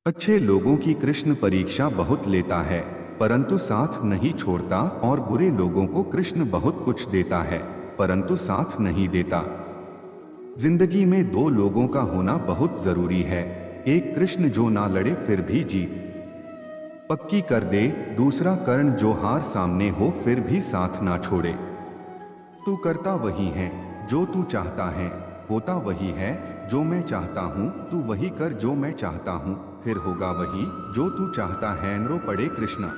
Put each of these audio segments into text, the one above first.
अच्छे लोगों की कृष्ण परीक्षा बहुत लेता है, परंतु साथ नहीं छोड़ता, और बुरे लोगों को कृष्ण बहुत कुछ देता है, परंतु साथ नहीं देता। जिंदगी में दो लोगों का होना बहुत जरूरी है। एक कृष्ण जो ना लड़े फिर भी जीत पक्की कर दे, दूसरा कर्ण जो हार सामने हो फिर भी साथ ना छोड़े। तू करता वही है जो तू चाहता है, होता वही है जो मैं चाहता हूँ, तू वही कर जो मैं चाहता हूँ, फिर होगा वही जो तू चाहता है। रो पड़े कृष्णा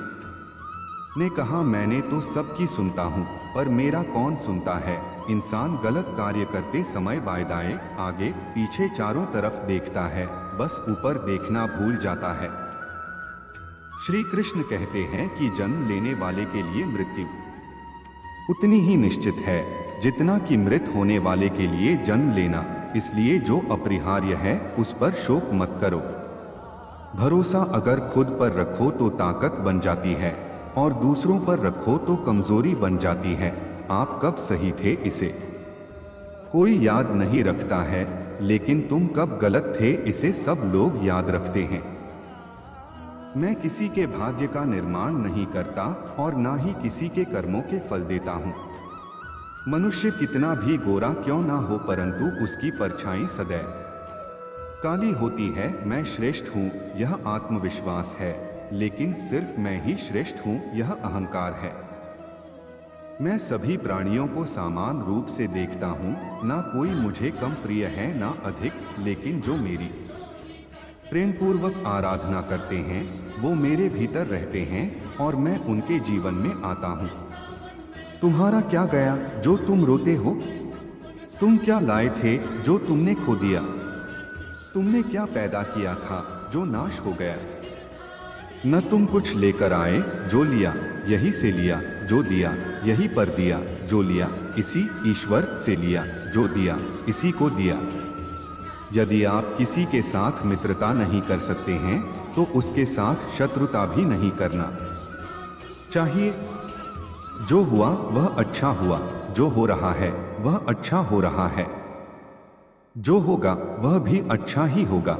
ने कहा, मैंने तो सबकी सुनता हूँ, पर मेरा कौन सुनता है। इंसान गलत कार्य करते समय बाएं आगे पीछे चारों तरफ देखता है, बस ऊपर देखना भूल जाता है। श्री कृष्ण कहते हैं कि जन्म लेने वाले के लिए मृत्यु उतनी ही निश्चित है जितना कि मृत होने वाले के लिए जन्म लेना, इसलिए जो अपरिहार्य है उस पर शोक मत करो। भरोसा अगर खुद पर रखो तो ताकत बन जाती है, और दूसरों पर रखो तो कमजोरी बन जाती है। आप कब सही थे इसे कोई याद नहीं रखता है, लेकिन तुम कब गलत थे इसे सब लोग याद रखते हैं। मैं किसी के भाग्य का निर्माण नहीं करता और ना ही किसी के कर्मों के फल देता हूँ। मनुष्य कितना भी गोरा क्यों ना हो, परंतु उसकी परछाई सदैव काली होती है। मैं श्रेष्ठ हूँ यह आत्मविश्वास है, लेकिन सिर्फ मैं ही श्रेष्ठ हूँ यह अहंकार है। मैं सभी प्राणियों को समान रूप से देखता हूँ, ना कोई मुझे कम प्रिय है ना अधिक, लेकिन जो मेरी प्रेम पूर्वक आराधना करते हैं वो मेरे भीतर रहते हैं और मैं उनके जीवन में आता हूँ। तुम्हारा क्या गया जो तुम रोते हो? तुम क्या लाए थे जो तुमने खो दिया? तुमने क्या पैदा किया था जो नाश हो गया? न तुम कुछ लेकर आए जो लिया यही से लिया, जो दिया यही पर दिया, जो लिया इसी ईश्वर से लिया, जो दिया इसी को दिया। यदि आप किसी के साथ मित्रता नहीं कर सकते हैं तो उसके साथ शत्रुता भी नहीं करना चाहिए। जो हुआ वह अच्छा हुआ, जो हो रहा है वह अच्छा हो रहा है, जो होगा वह भी अच्छा ही होगा।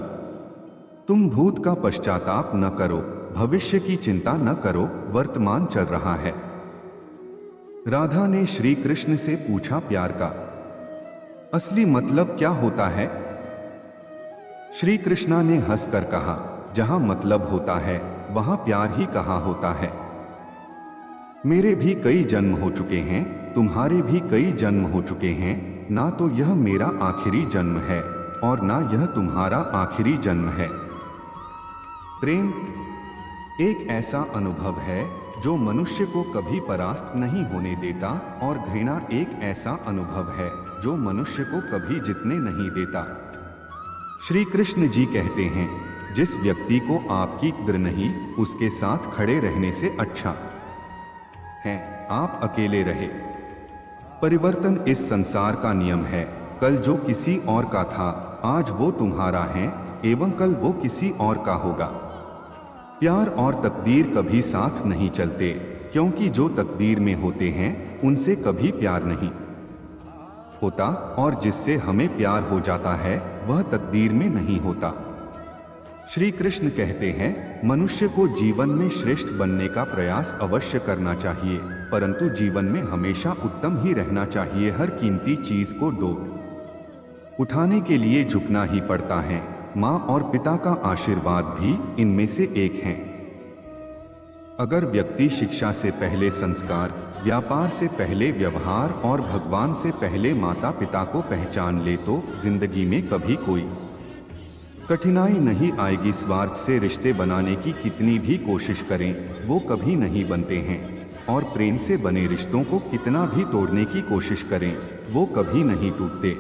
तुम भूत का पश्चाताप न करो, भविष्य की चिंता न करो, वर्तमान चल रहा है। राधा ने श्री कृष्ण से पूछा, प्यार का असली मतलब क्या होता है? श्री कृष्णा ने हंसकर कहा, जहां मतलब होता है वहां प्यार ही कहाँ होता है। मेरे भी कई जन्म हो चुके हैं, तुम्हारे भी कई जन्म हो चुके हैं, ना तो यह मेरा आखिरी जन्म है और ना यह तुम्हारा आखिरी जन्म है। प्रेम एक ऐसा अनुभव है जो मनुष्य को कभी परास्त नहीं होने देता, और घृणा एक ऐसा अनुभव है जो मनुष्य को कभी जीतने नहीं देता। श्री कृष्ण जी कहते हैं, जिस व्यक्ति को आपकी कद्र नहीं, उसके साथ खड़े रहने से अच्छा है आप अकेले रहे। परिवर्तन इस संसार का नियम है। कल जो किसी और का था आज वो तुम्हारा है, एवं कल वो किसी और का होगा। प्यार और तकदीर कभी साथ नहीं चलते, क्योंकि जो तकदीर में होते हैं उनसे कभी प्यार नहीं होता, और जिससे हमें प्यार हो जाता है वह तकदीर में नहीं होता। श्री कृष्ण कहते हैं, मनुष्य को जीवन में श्रेष्ठ बनने का प्रयास अवश्य करना चाहिए, परंतु जीवन में हमेशा उत्तम ही रहना चाहिए। हर कीमती चीज को उठाने के लिए झुकना ही पड़ता है। माँ और पिता का आशीर्वाद भी इनमें से एक है। अगर व्यक्ति शिक्षा से पहले संस्कार, व्यापार से पहले व्यवहार और भगवान से पहले माता पिता को पहचान ले तो जिंदगी में कभी कोई कठिनाई नहीं आएगी। स्वार्थ से रिश्ते बनाने की कितनी भी कोशिश करें वो कभी नहीं बनते हैं, और प्रेम से बने रिश्तों को कितना भी तोड़ने की कोशिश करें वो कभी नहीं टूटते।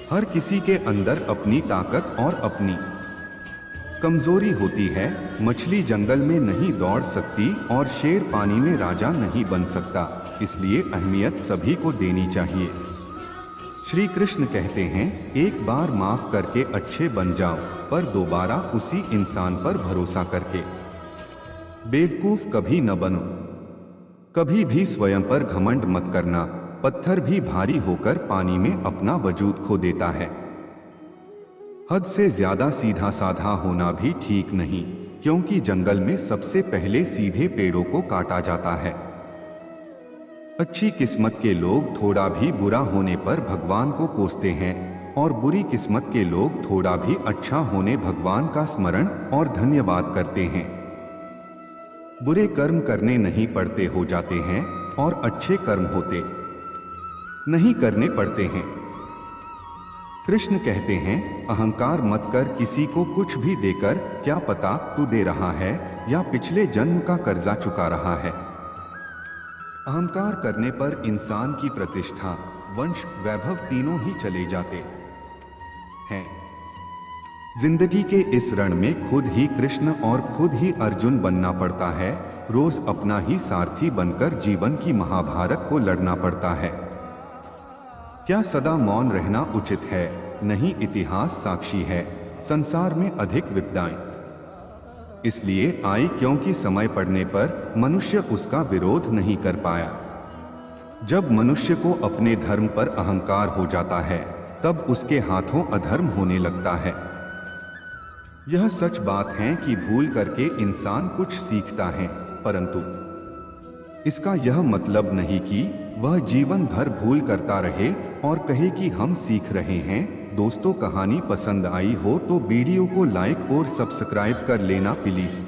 हर किसी के अंदर अपनी ताकत और अपनी कमजोरी होती है। मछली जंगल में नहीं दौड़ सकती और शेर पानी में राजा नहीं बन सकता, इसलिए अहमियत सभी को देनी चाहिए। श्री कृष्ण कहते हैं, एक बार माफ करके अच्छे बन जाओ, पर दोबारा उसी इंसान पर भरोसा करके बेवकूफ कभी न बनो। कभी भी स्वयं पर घमंड मत करना। पत्थर भी भारी होकर पानी में अपना वजूद खो देता है। हद से ज्यादा सीधा साधा होना भी ठीक नहीं, क्योंकि जंगल में सबसे पहले सीधे पेड़ों को काटा जाता है। अच्छी किस्मत के लोग थोड़ा भी बुरा होने पर भगवान को कोसते हैं और बुरी किस्मत के लोग थोड़ा भी अच्छा होने भगवान का स्मरण और धन्यवाद करते हैं। बुरे कर्म करने नहीं पड़ते हो जाते हैं और अच्छे कर्म होते नहीं करने पड़ते हैं। कृष्ण कहते हैं, अहंकार मत कर किसी को कुछ भी देकर, क्या पता तू दे रहा है या पिछले जन्म का कर्जा चुका रहा है। अहंकार करने पर इंसान की प्रतिष्ठा, वंश, वैभव तीनों ही चले जाते हैं। जिंदगी के इस रण में खुद ही कृष्ण और खुद ही अर्जुन बनना पड़ता है। रोज अपना ही सारथी बनकर जीवन की महाभारत को लड़ना पड़ता है। क्या सदा मौन रहना उचित है? नहीं, इतिहास साक्षी है, संसार में अधिक विपदाएं इसलिए आई क्योंकि समय पड़ने पर मनुष्य उसका विरोध नहीं कर पाया। जब मनुष्य को अपने धर्म पर अहंकार हो जाता है, तब उसके हाथों अधर्म होने लगता है। यह सच बात है कि भूल करके इंसान कुछ सीखता है, परंतु इसका यह मतलब नहीं कि वह जीवन भर भूल करता रहे और कहे कि हम सीख रहे हैं। दोस्तों, कहानी पसंद आई हो तो वीडियो को लाइक और सब्सक्राइब कर लेना प्लीज।